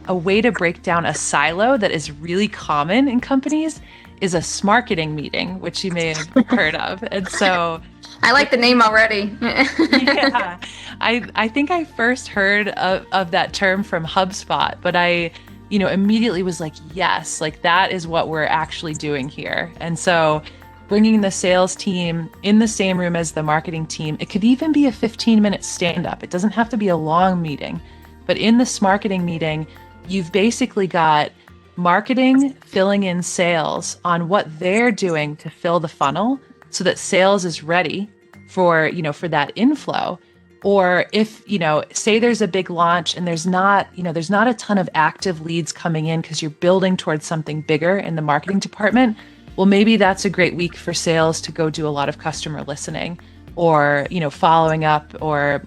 a way to break down a silo that is really common in companies is a Smarketing meeting, which you may have heard of. And so I like the name already. yeah, I think I first heard of that term from HubSpot, but I, immediately was like, yes, like that is what we're actually doing here. And so bringing the sales team in the same room as the marketing team, it could even be a 15-minute stand-up. It doesn't have to be a long meeting, but in this Smarketing meeting, you've basically got marketing filling in sales on what they're doing to fill the funnel so that sales is ready for, for that inflow. Or if, say there's a big launch and there's not a ton of active leads coming in because you're building towards something bigger in the marketing department, well, maybe that's a great week for sales to go do a lot of customer listening or, following up or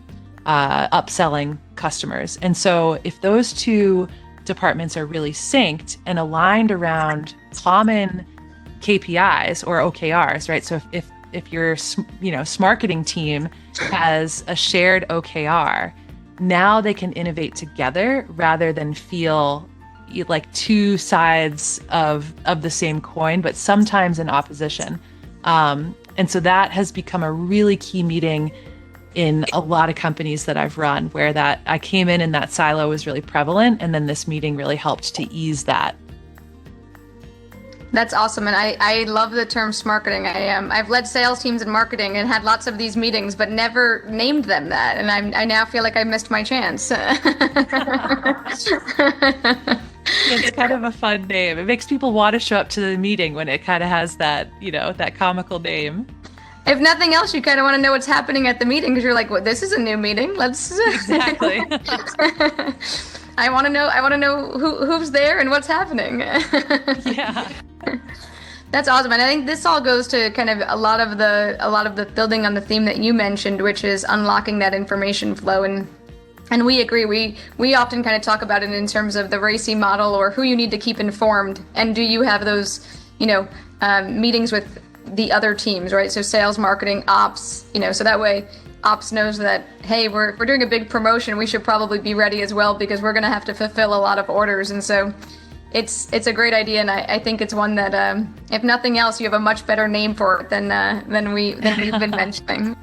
upselling customers. And so if those two departments are really synced and aligned around common KPIs or OKRs, right? So if your Smarketing team has a shared OKR, now they can innovate together rather than feel like two sides of the same coin, but sometimes in opposition. And so that has become a really key meeting in a lot of companies that I've run, where that I came in and that silo was really prevalent, and then this meeting really helped to ease that. That's awesome. And I love the term Smarketing. I've led sales teams in marketing and had lots of these meetings, but never named them that. And I now feel like I missed my chance. It's kind of a fun name. It makes people want to show up to the meeting when it kind of has that, that comical name. If nothing else, you kind of want to know what's happening at the meeting because you're like, well, this is a new meeting. Let's exactly. I want to know who's there and what's happening. Yeah. That's awesome. And I think this all goes to kind of a lot of the building on the theme that you mentioned, which is unlocking that information flow. And we agree. We often kind of talk about it in terms of the RACI model or who you need to keep informed. And do you have those, meetings with the other teams, right? So sales, marketing, ops, so that way ops knows that, hey, we're doing a big promotion. We should probably be ready as well because we're going to have to fulfill a lot of orders. And so it's a great idea. And I think it's one that, if nothing else, you have a much better name for it than we've been mentioning.